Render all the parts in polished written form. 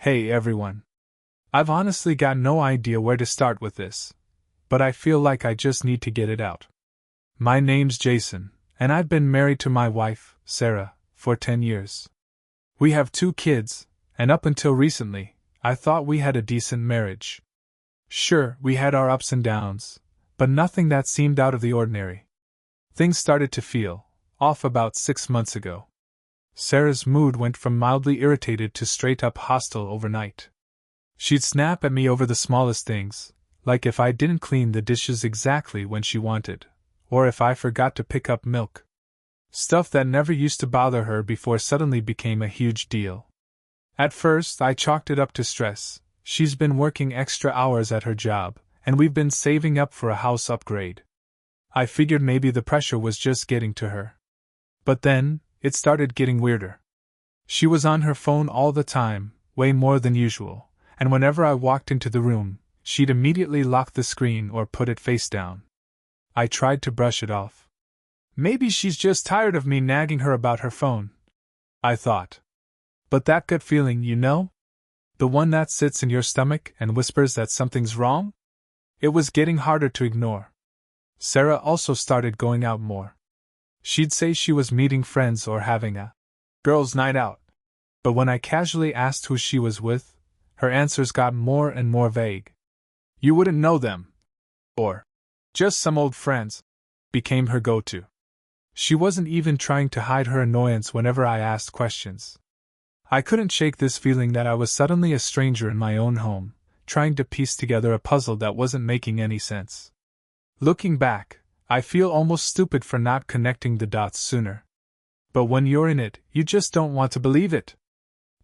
Hey everyone. I've honestly got no idea where to start with this, but I feel like I just need to get it out. My name's Jason, and I've been married to my wife, Sarah, for 10 years. We have 2 kids, and up until recently, I thought we had a decent marriage. Sure, we had our ups and downs, but nothing that seemed out of the ordinary. Things started to feel off about 6 months ago. Sarah's mood went from mildly irritated to straight-up hostile overnight. She'd snap at me over the smallest things, like if I didn't clean the dishes exactly when she wanted, or if I forgot to pick up milk. Stuff that never used to bother her before suddenly became a huge deal. At first, I chalked it up to stress. She's been working extra hours at her job, and we've been saving up for a house upgrade. I figured maybe the pressure was just getting to her. But then, it started getting weirder. She was on her phone all the time, way more than usual, and whenever I walked into the room, she'd immediately lock the screen or put it face down. I tried to brush it off. Maybe she's just tired of me nagging her about her phone, I thought. But that gut feeling, you know? The one that sits in your stomach and whispers that something's wrong? It was getting harder to ignore. Sarah also started going out more. She'd say she was meeting friends or having a girls' night out. But when I casually asked who she was with, her answers got more and more vague. You wouldn't know them. Or, just some old friends, became her go-to. She wasn't even trying to hide her annoyance whenever I asked questions. I couldn't shake this feeling that I was suddenly a stranger in my own home, trying to piece together a puzzle that wasn't making any sense. Looking back, I feel almost stupid for not connecting the dots sooner. But when you're in it, you just don't want to believe it.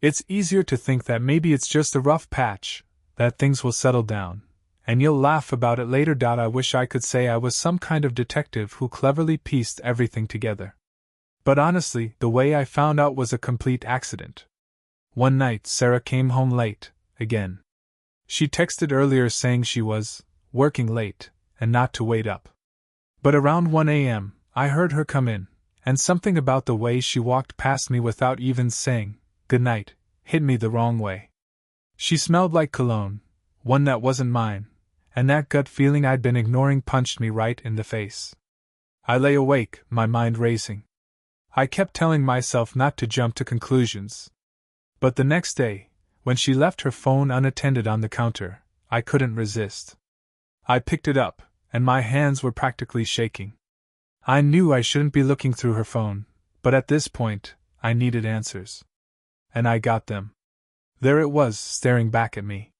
It's easier to think that maybe it's just a rough patch, that things will settle down, and you'll laugh about it later. I wish I could say I was some kind of detective who cleverly pieced everything together. But honestly, the way I found out was a complete accident. One night, Sarah came home late, again. She texted earlier saying she was working late and not to wait up. But around 1 a.m., I heard her come in, and something about the way she walked past me without even saying goodnight hit me the wrong way. She smelled like cologne, one that wasn't mine, and that gut feeling I'd been ignoring punched me right in the face. I lay awake, my mind racing. I kept telling myself not to jump to conclusions. But the next day, when she left her phone unattended on the counter, I couldn't resist. I picked it up, and my hands were practically shaking. I knew I shouldn't be looking through her phone, but at this point, I needed answers. And I got them. There it was, staring back at me.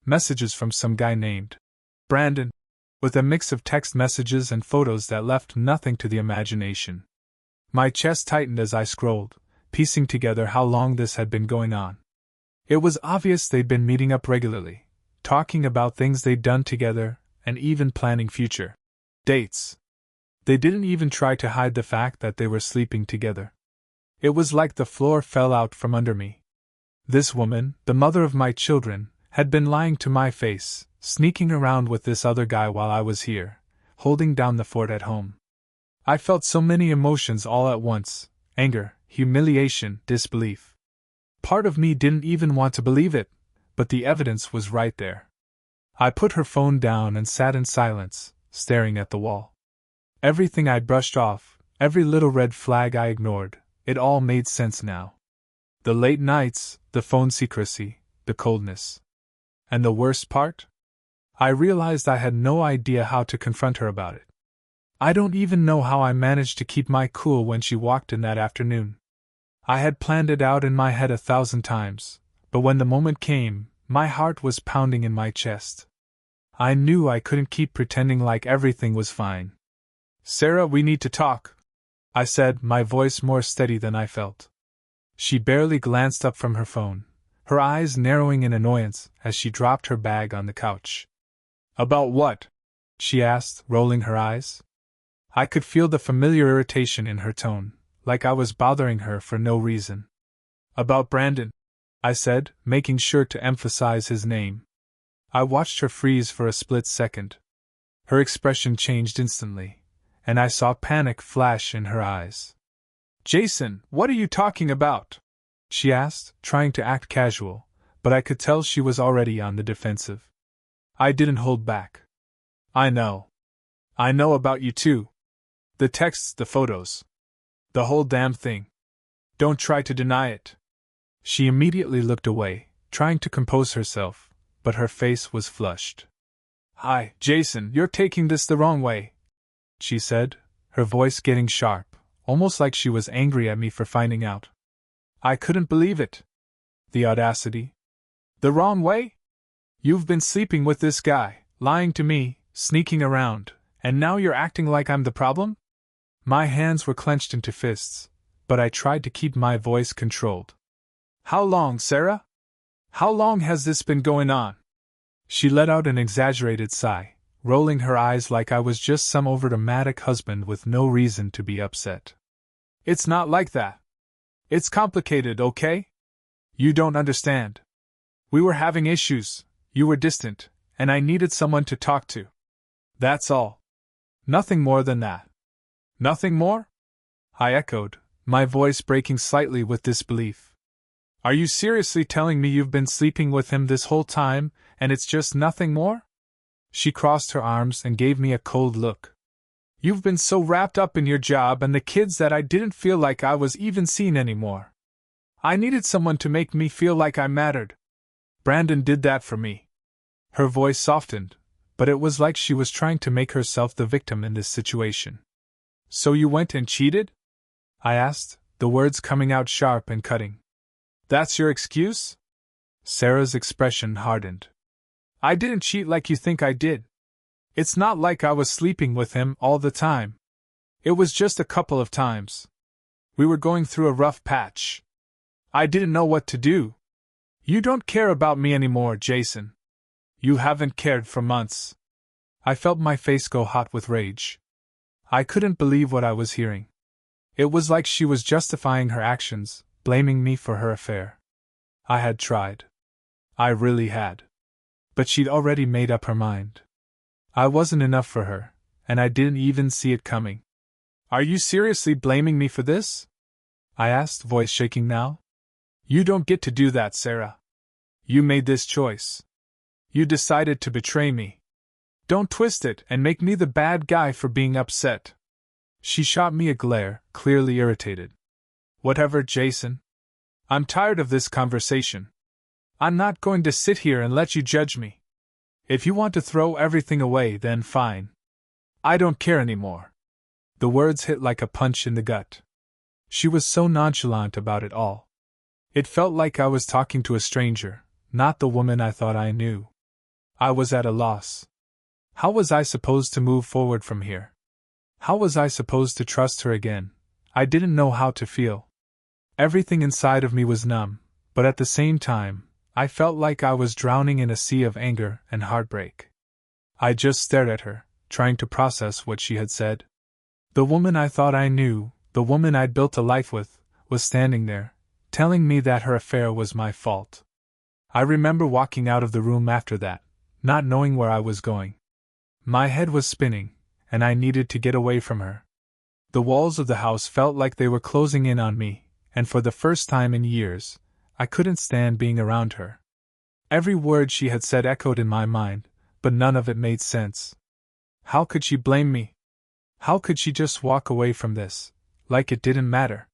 Messages from some guy named Brandon, with a mix of text messages and photos that left nothing to the imagination. My chest tightened as I scrolled, piecing together how long this had been going on. It was obvious they'd been meeting up regularly, talking about things they'd done together, and even planning future dates. They didn't even try to hide the fact that they were sleeping together. It was like the floor fell out from under me. This woman, the mother of my children, had been lying to my face, sneaking around with this other guy while I was here, holding down the fort at home. I felt so many emotions all at once: anger, humiliation, disbelief. Part of me didn't even want to believe it, but the evidence was right there. I put her phone down and sat in silence, staring at the wall. Everything I'd brushed off, every little red flag I ignored, it all made sense now. The late nights, the phone secrecy, the coldness. And the worst part? I realized I had no idea how to confront her about it. I don't even know how I managed to keep my cool when she walked in that afternoon. I had planned it out in my head 1,000 times, but when the moment came, my heart was pounding in my chest. I knew I couldn't keep pretending like everything was fine. Sarah, we need to talk, I said, my voice more steady than I felt. She barely glanced up from her phone, her eyes narrowing in annoyance as she dropped her bag on the couch. About what? She asked, rolling her eyes. I could feel the familiar irritation in her tone, like I was bothering her for no reason. About Brandon, I said, making sure to emphasize his name. I watched her freeze for a split second. Her expression changed instantly, and I saw panic flash in her eyes. Jason, what are you talking about? She asked, trying to act casual, but I could tell she was already on the defensive. I didn't hold back. I know. I know about you too. The texts, the photos. The whole damn thing. Don't try to deny it. She immediately looked away, trying to compose herself, but her face was flushed. Hi, Jason, you're taking this the wrong way, she said, her voice getting sharp, almost like she was angry at me for finding out. I couldn't believe it. The audacity. The wrong way? You've been sleeping with this guy, lying to me, sneaking around, and now you're acting like I'm the problem? My hands were clenched into fists, but I tried to keep my voice controlled. How long, Sarah? How long has this been going on? She let out an exaggerated sigh, rolling her eyes like I was just some overdramatic husband with no reason to be upset. It's not like that. It's complicated, okay? You don't understand. We were having issues, you were distant, and I needed someone to talk to. That's all. Nothing more than that. Nothing more? I echoed, my voice breaking slightly with disbelief. Are you seriously telling me you've been sleeping with him this whole time, and it's just nothing more? She crossed her arms and gave me a cold look. You've been so wrapped up in your job and the kids that I didn't feel like I was even seen anymore. I needed someone to make me feel like I mattered. Brandon did that for me. Her voice softened, but it was like she was trying to make herself the victim in this situation. So you went and cheated? I asked, the words coming out sharp and cutting. That's your excuse? Sarah's expression hardened. I didn't cheat like you think I did. It's not like I was sleeping with him all the time. It was just a couple of times. We were going through a rough patch. I didn't know what to do. You don't care about me anymore, Jason. You haven't cared for months. I felt my face go hot with rage. I couldn't believe what I was hearing. It was like she was justifying her actions, blaming me for her affair. I had tried. I really had. But she'd already made up her mind. I wasn't enough for her, and I didn't even see it coming. Are you seriously blaming me for this? I asked, voice shaking now. You don't get to do that, Sarah. You made this choice. You decided to betray me. Don't twist it and make me the bad guy for being upset. She shot me a glare, clearly irritated. Whatever, Jason. I'm tired of this conversation. I'm not going to sit here and let you judge me. If you want to throw everything away, then fine. I don't care anymore. The words hit like a punch in the gut. She was so nonchalant about it all. It felt like I was talking to a stranger, not the woman I thought I knew. I was at a loss. How was I supposed to move forward from here? How was I supposed to trust her again? I didn't know how to feel. Everything inside of me was numb, but at the same time, I felt like I was drowning in a sea of anger and heartbreak. I just stared at her, trying to process what she had said. The woman I thought I knew, the woman I'd built a life with, was standing there, telling me that her affair was my fault. I remember walking out of the room after that, not knowing where I was going. My head was spinning, and I needed to get away from her. The walls of the house felt like they were closing in on me, and for the first time in years, I couldn't stand being around her. Every word she had said echoed in my mind, but none of it made sense. How could she blame me? How could she just walk away from this, like it didn't matter?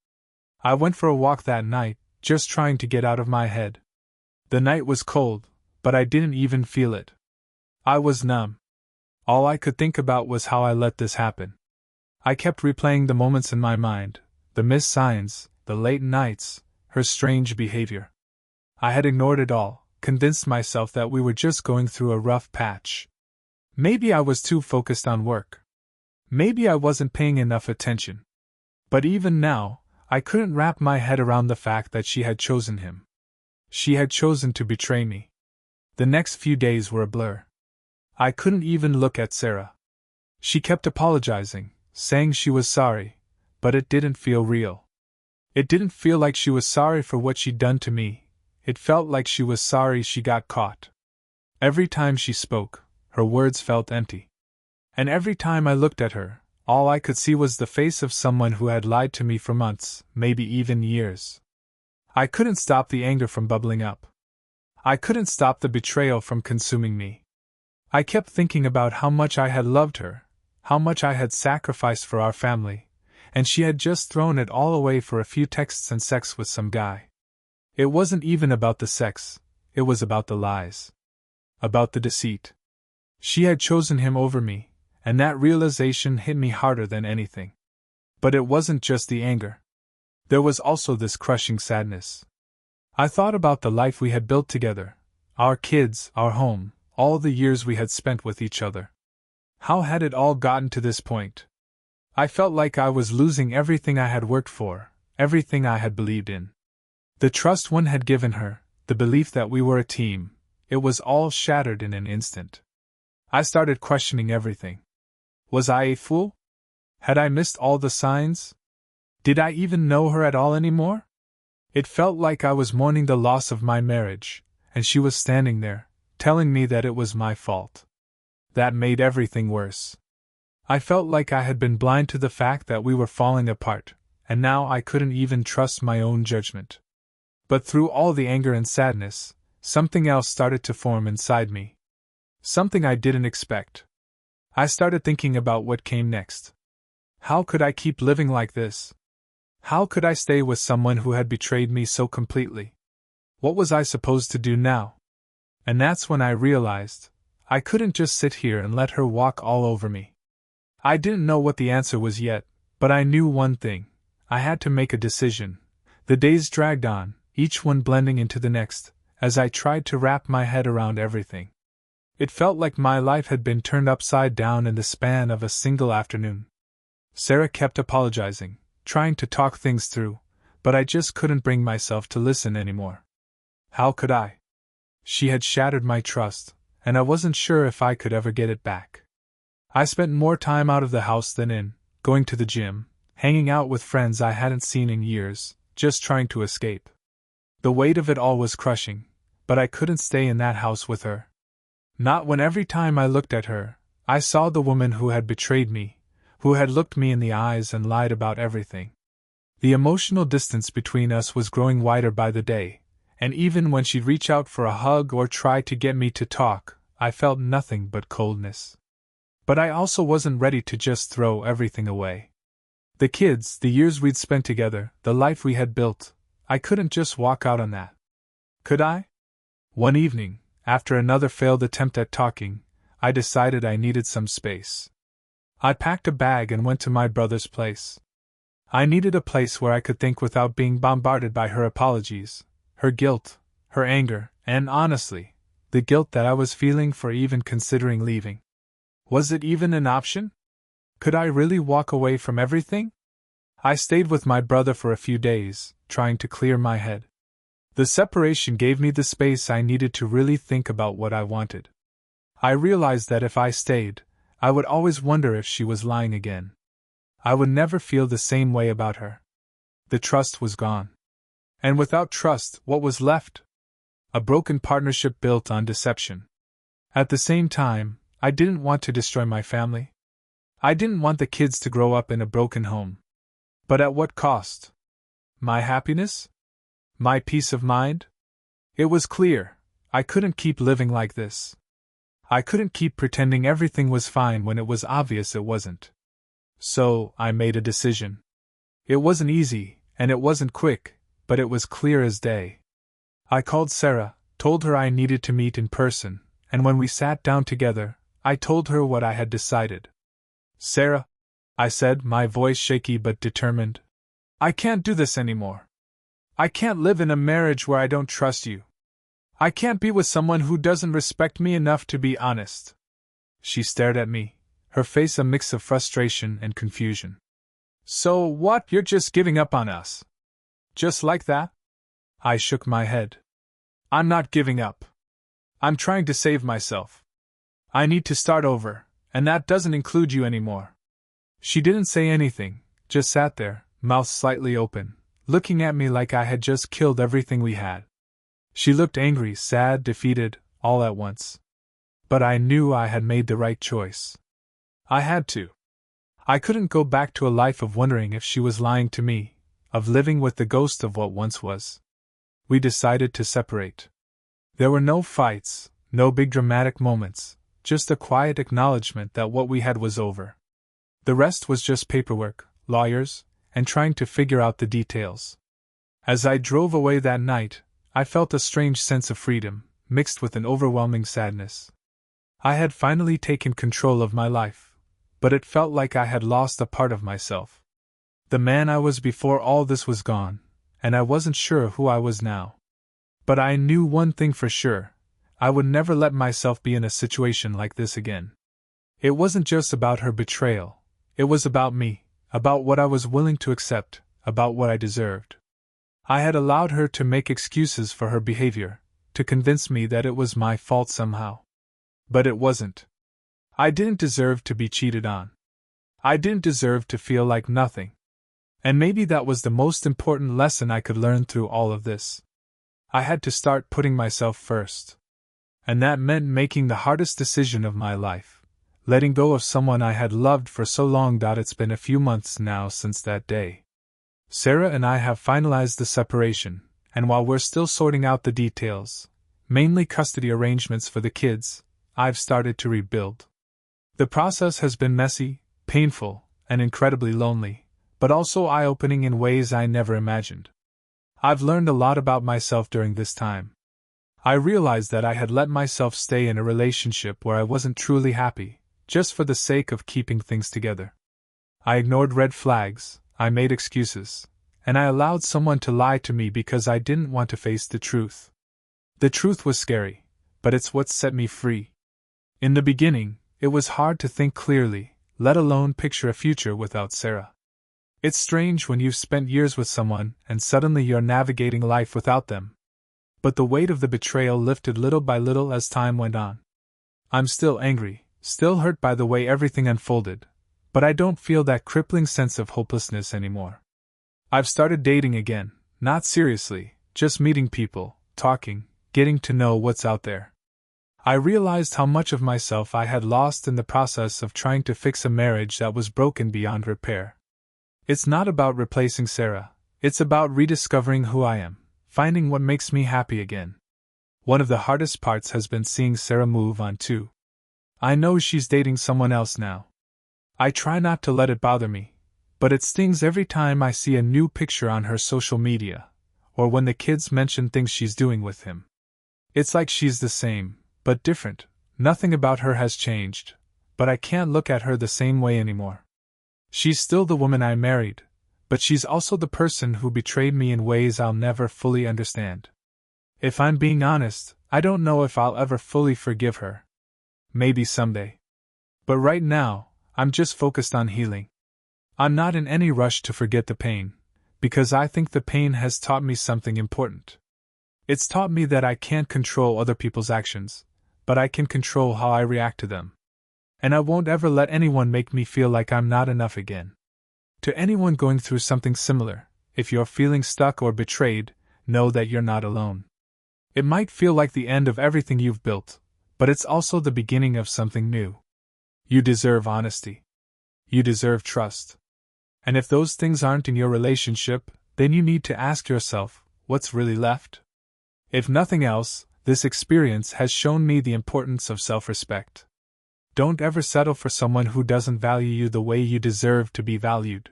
I went for a walk that night, just trying to get out of my head. The night was cold, but I didn't even feel it. I was numb. All I could think about was how I let this happen. I kept replaying the moments in my mind, the missed signs, the late nights, her strange behavior. I had ignored it all, convinced myself that we were just going through a rough patch. Maybe I was too focused on work. Maybe I wasn't paying enough attention. But even now, I couldn't wrap my head around the fact that she had chosen him. She had chosen to betray me. The next few days were a blur. I couldn't even look at Sarah. She kept apologizing, saying she was sorry, but it didn't feel real. It didn't feel like she was sorry for what she'd done to me. It felt like she was sorry she got caught. Every time she spoke, her words felt empty. And every time I looked at her, all I could see was the face of someone who had lied to me for months, maybe even years. I couldn't stop the anger from bubbling up. I couldn't stop the betrayal from consuming me. I kept thinking about how much I had loved her, how much I had sacrificed for our family, and she had just thrown it all away for a few texts and sex with some guy. It wasn't even about the sex, it was about the lies. About the deceit. She had chosen him over me, and that realization hit me harder than anything. But it wasn't just the anger. There was also this crushing sadness. I thought about the life we had built together, our kids, our home, all the years we had spent with each other. How had it all gotten to this point? I felt like I was losing everything I had worked for, everything I had believed in. The trust one had given her, the belief that we were a team, it was all shattered in an instant. I started questioning everything. Was I a fool? Had I missed all the signs? Did I even know her at all anymore? It felt like I was mourning the loss of my marriage, and she was standing there, telling me that it was my fault. That made everything worse. I felt like I had been blind to the fact that we were falling apart, and now I couldn't even trust my own judgment. But through all the anger and sadness, something else started to form inside me. Something I didn't expect. I started thinking about what came next. How could I keep living like this? How could I stay with someone who had betrayed me so completely? What was I supposed to do now? And that's when I realized I couldn't just sit here and let her walk all over me. I didn't know what the answer was yet, but I knew one thing. I had to make a decision. The days dragged on, each one blending into the next, as I tried to wrap my head around everything. It felt like my life had been turned upside down in the span of a single afternoon. Sarah kept apologizing, trying to talk things through, but I just couldn't bring myself to listen anymore. How could I? She had shattered my trust, and I wasn't sure if I could ever get it back. I spent more time out of the house than in, going to the gym, hanging out with friends I hadn't seen in years, just trying to escape. The weight of it all was crushing, but I couldn't stay in that house with her. Not when every time I looked at her, I saw the woman who had betrayed me, who had looked me in the eyes and lied about everything. The emotional distance between us was growing wider by the day, and even when she'd reach out for a hug or try to get me to talk, I felt nothing but coldness. But I also wasn't ready to just throw everything away. The kids, the years we'd spent together, the life we had built, I couldn't just walk out on that. Could I? One evening, after another failed attempt at talking, I decided I needed some space. I packed a bag and went to my brother's place. I needed a place where I could think without being bombarded by her apologies, her guilt, her anger, and honestly, the guilt that I was feeling for even considering leaving. Was it even an option? Could I really walk away from everything? I stayed with my brother for a few days, trying to clear my head. The separation gave me the space I needed to really think about what I wanted. I realized that if I stayed, I would always wonder if she was lying again. I would never feel the same way about her. The trust was gone. And without trust, what was left? A broken partnership built on deception. At the same time, I didn't want to destroy my family. I didn't want the kids to grow up in a broken home. But at what cost? My happiness? My peace of mind? It was clear, I couldn't keep living like this. I couldn't keep pretending everything was fine when it was obvious it wasn't. So, I made a decision. It wasn't easy, and it wasn't quick, but it was clear as day. I called Sarah, told her I needed to meet in person, and when we sat down together, I told her what I had decided. Sarah, I said, my voice shaky but determined, I can't do this anymore. I can't live in a marriage where I don't trust you. I can't be with someone who doesn't respect me enough to be honest. She stared at me, her face a mix of frustration and confusion. So what, you're just giving up on us? Just like that? I shook my head. I'm not giving up. I'm trying to save myself. I need to start over, and that doesn't include you anymore. She didn't say anything, just sat there, mouth slightly open, looking at me like I had just killed everything we had. She looked angry, sad, defeated, all at once. But I knew I had made the right choice. I had to. I couldn't go back to a life of wondering if she was lying to me, of living with the ghost of what once was. We decided to separate. There were no fights, no big dramatic moments, just a quiet acknowledgement that what we had was over. The rest was just paperwork, lawyers, and trying to figure out the details. As I drove away that night, I felt a strange sense of freedom, mixed with an overwhelming sadness. I had finally taken control of my life, but it felt like I had lost a part of myself. The man I was before all this was gone, and I wasn't sure who I was now. But I knew one thing for sure: I would never let myself be in a situation like this again. It wasn't just about her betrayal, it was about me, about what I was willing to accept, about what I deserved. I had allowed her to make excuses for her behavior, to convince me that it was my fault somehow. But it wasn't. I didn't deserve to be cheated on. I didn't deserve to feel like nothing. And maybe that was the most important lesson I could learn through all of this. I had to start putting myself first. And that meant making the hardest decision of my life, letting go of someone I had loved for so long. It's been a few months now since that day. Sarah and I have finalized the separation, and while we're still sorting out the details, mainly custody arrangements for the kids, I've started to rebuild. The process has been messy, painful, and incredibly lonely, but also eye-opening in ways I never imagined. I've learned a lot about myself during this time. I realized that I had let myself stay in a relationship where I wasn't truly happy, just for the sake of keeping things together. I ignored red flags, I made excuses, and I allowed someone to lie to me because I didn't want to face the truth. The truth was scary, but it's what set me free. In the beginning, it was hard to think clearly, let alone picture a future without Sarah. It's strange when you've spent years with someone and suddenly you're navigating life without them. But the weight of the betrayal lifted little by little as time went on. I'm still angry, still hurt by the way everything unfolded, but I don't feel that crippling sense of hopelessness anymore. I've started dating again, not seriously, just meeting people, talking, getting to know what's out there. I realized how much of myself I had lost in the process of trying to fix a marriage that was broken beyond repair. It's not about replacing Sarah, it's about rediscovering who I am, finding what makes me happy again. One of the hardest parts has been seeing Sarah move on too. I know she's dating someone else now. I try not to let it bother me, but it stings every time I see a new picture on her social media, or when the kids mention things she's doing with him. It's like she's the same, but different. Nothing about her has changed, but I can't look at her the same way anymore. She's still the woman I married, but she's also the person who betrayed me in ways I'll never fully understand. If I'm being honest, I don't know if I'll ever fully forgive her. Maybe someday. But right now, I'm just focused on healing. I'm not in any rush to forget the pain, because I think the pain has taught me something important. It's taught me that I can't control other people's actions, but I can control how I react to them. And I won't ever let anyone make me feel like I'm not enough again. To anyone going through something similar, if you're feeling stuck or betrayed, know that you're not alone. It might feel like the end of everything you've built, but it's also the beginning of something new. You deserve honesty. You deserve trust. And if those things aren't in your relationship, then you need to ask yourself, what's really left? If nothing else, this experience has shown me the importance of self-respect. Don't ever settle for someone who doesn't value you the way you deserve to be valued.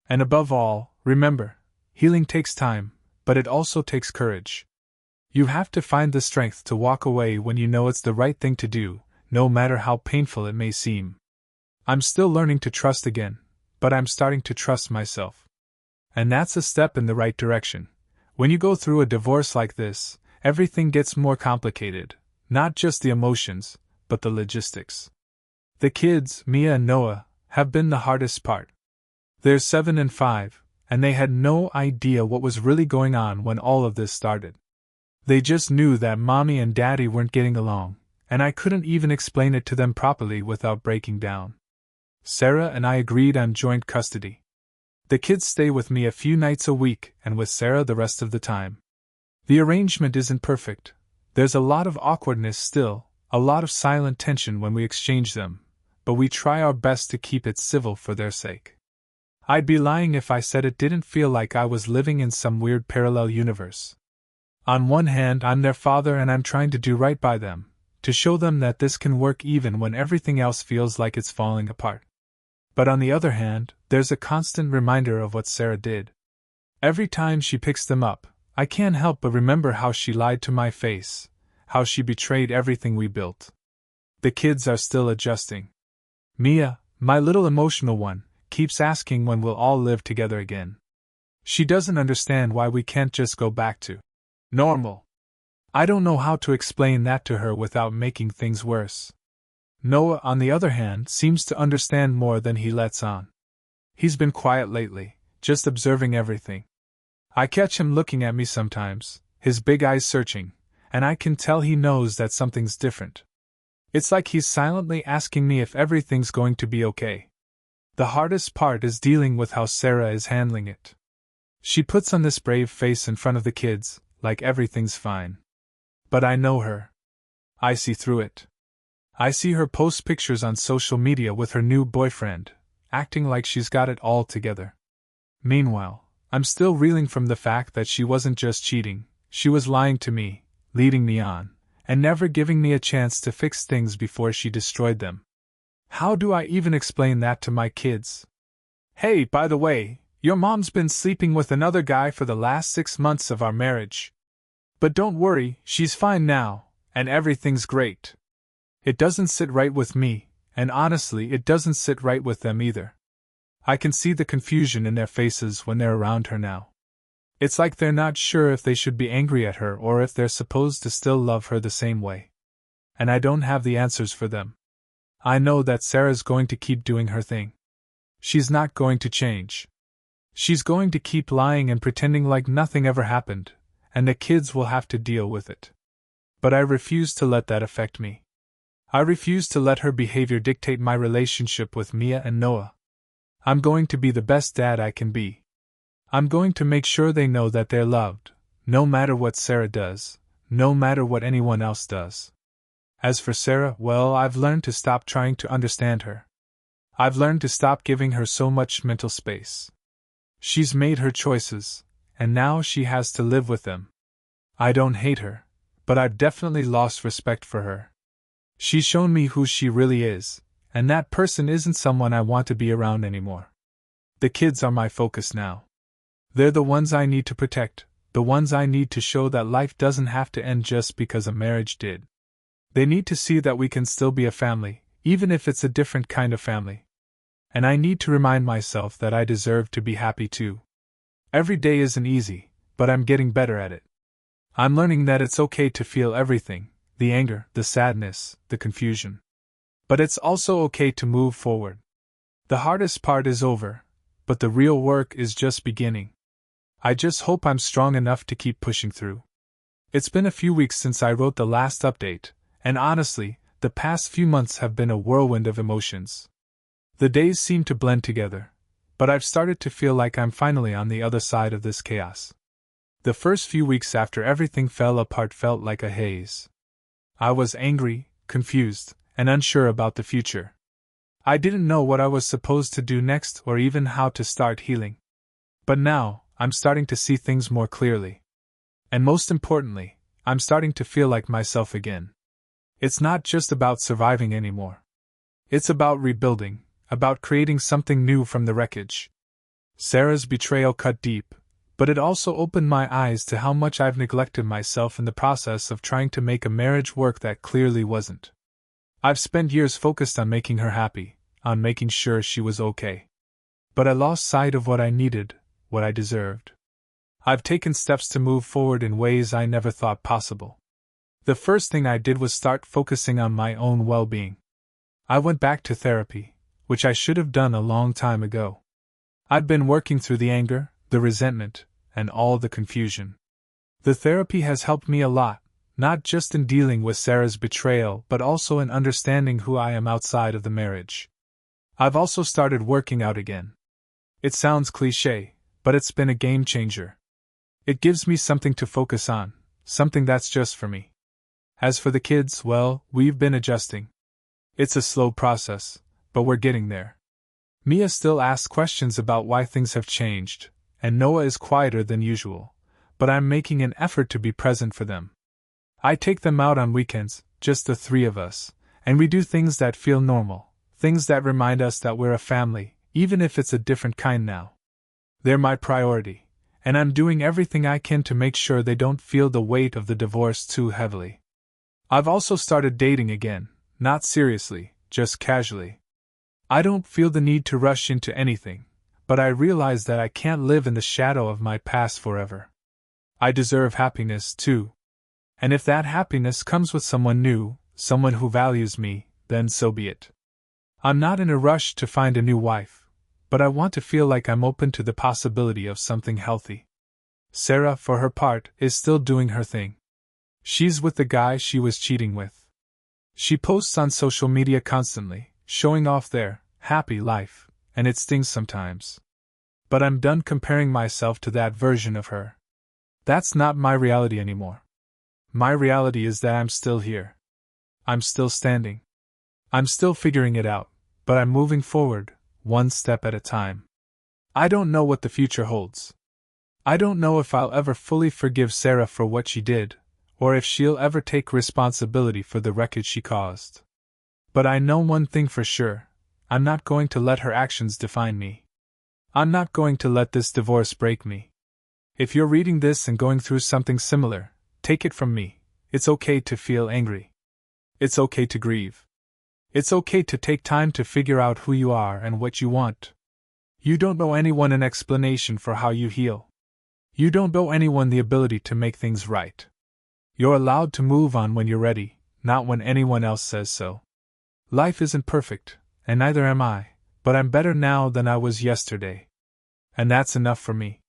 And above all, remember, healing takes time, but it also takes courage. You have to find the strength to walk away when you know it's the right thing to do, no matter how painful it may seem. I'm still learning to trust again, but I'm starting to trust myself. And that's a step in the right direction. When you go through a divorce like this, everything gets more complicated, not just the emotions, but the logistics. The kids, Mia and Noah, have been the hardest part. They're 7 and 5, and they had no idea what was really going on when all of this started. They just knew that Mommy and Daddy weren't getting along, and I couldn't even explain it to them properly without breaking down. Sarah and I agreed on joint custody. The kids stay with me a few nights a week and with Sarah the rest of the time. The arrangement isn't perfect. There's a lot of awkwardness still, a lot of silent tension when we exchange them, but we try our best to keep it civil for their sake. I'd be lying if I said it didn't feel like I was living in some weird parallel universe. On one hand, I'm their father and I'm trying to do right by them, to show them that this can work even when everything else feels like it's falling apart. But on the other hand, there's a constant reminder of what Sarah did. Every time she picks them up, I can't help but remember how she lied to my face, how she betrayed everything we built. The kids are still adjusting. Mia, my little emotional one, keeps asking when we'll all live together again. She doesn't understand why we can't just go back to normal. I don't know how to explain that to her without making things worse. Noah, on the other hand, seems to understand more than he lets on. He's been quiet lately, just observing everything. I catch him looking at me sometimes, his big eyes searching, and I can tell he knows that something's different. It's like he's silently asking me if everything's going to be okay. The hardest part is dealing with how Sarah is handling it. She puts on this brave face in front of the kids, like everything's fine. But I know her. I see through it. I see her post pictures on social media with her new boyfriend, acting like she's got it all together. Meanwhile, I'm still reeling from the fact that she wasn't just cheating, she was lying to me, leading me on, and never giving me a chance to fix things before she destroyed them. How do I even explain that to my kids? Hey, by the way, your mom's been sleeping with another guy for the last 6 months of our marriage. But don't worry, she's fine now, and everything's great. It doesn't sit right with me, and honestly, it doesn't sit right with them either. I can see the confusion in their faces when they're around her now. It's like they're not sure if they should be angry at her or if they're supposed to still love her the same way. And I don't have the answers for them. I know that Sarah's going to keep doing her thing. She's not going to change. She's going to keep lying and pretending like nothing ever happened, and the kids will have to deal with it. But I refuse to let that affect me. I refuse to let her behavior dictate my relationship with Mia and Noah. I'm going to be the best dad I can be. I'm going to make sure they know that they're loved, no matter what Sarah does, no matter what anyone else does. As for Sarah, well, I've learned to stop trying to understand her. I've learned to stop giving her so much mental space. She's made her choices, and now she has to live with them. I don't hate her, but I've definitely lost respect for her. She's shown me who she really is, and that person isn't someone I want to be around anymore. The kids are my focus now. They're the ones I need to protect, the ones I need to show that life doesn't have to end just because a marriage did. They need to see that we can still be a family, even if it's a different kind of family. And I need to remind myself that I deserve to be happy too. Every day isn't easy, but I'm getting better at it. I'm learning that it's okay to feel everything, the anger, the sadness, the confusion. But it's also okay to move forward. The hardest part is over, but the real work is just beginning. I just hope I'm strong enough to keep pushing through. It's been a few weeks since I wrote the last update, and honestly, the past few months have been a whirlwind of emotions. The days seem to blend together, but I've started to feel like I'm finally on the other side of this chaos. The first few weeks after everything fell apart felt like a haze. I was angry, confused, and unsure about the future. I didn't know what I was supposed to do next or even how to start healing. But now, I'm starting to see things more clearly. And most importantly, I'm starting to feel like myself again. It's not just about surviving anymore. It's about rebuilding, about creating something new from the wreckage. Sarah's betrayal cut deep, but it also opened my eyes to how much I've neglected myself in the process of trying to make a marriage work that clearly wasn't. I've spent years focused on making her happy, on making sure she was okay. But I lost sight of what I needed, what I deserved. I've taken steps to move forward in ways I never thought possible. The first thing I did was start focusing on my own well-being. I went back to therapy, which I should have done a long time ago. I'd been working through the anger, the resentment, and all the confusion. The therapy has helped me a lot, not just in dealing with Sarah's betrayal but also in understanding who I am outside of the marriage. I've also started working out again. It sounds cliché, but it's been a game changer. It gives me something to focus on, something that's just for me. As for the kids, well, we've been adjusting. It's a slow process, but we're getting there. Mia still asks questions about why things have changed, and Noah is quieter than usual, but I'm making an effort to be present for them. I take them out on weekends, just the three of us, and we do things that feel normal, things that remind us that we're a family, even if it's a different kind now. They're my priority, and I'm doing everything I can to make sure they don't feel the weight of the divorce too heavily. I've also started dating again, not seriously, just casually. I don't feel the need to rush into anything, but I realize that I can't live in the shadow of my past forever. I deserve happiness, too. And if that happiness comes with someone new, someone who values me, then so be it. I'm not in a rush to find a new wife, but I want to feel like I'm open to the possibility of something healthy. Sarah, for her part, is still doing her thing. She's with the guy she was cheating with. She posts on social media constantly, showing off their happy life, and it stings sometimes. But I'm done comparing myself to that version of her. That's not my reality anymore. My reality is that I'm still here. I'm still standing. I'm still figuring it out, but I'm moving forward, one step at a time. I don't know what the future holds. I don't know if I'll ever fully forgive Sarah for what she did, or if she'll ever take responsibility for the wreckage she caused. But I know one thing for sure: I'm not going to let her actions define me. I'm not going to let this divorce break me. If you're reading this and going through something similar, take it from me, it's okay to feel angry. It's okay to grieve. It's okay to take time to figure out who you are and what you want. You don't owe anyone an explanation for how you heal. You don't owe anyone the ability to make things right. You're allowed to move on when you're ready, not when anyone else says so. Life isn't perfect, and neither am I, but I'm better now than I was yesterday. And that's enough for me.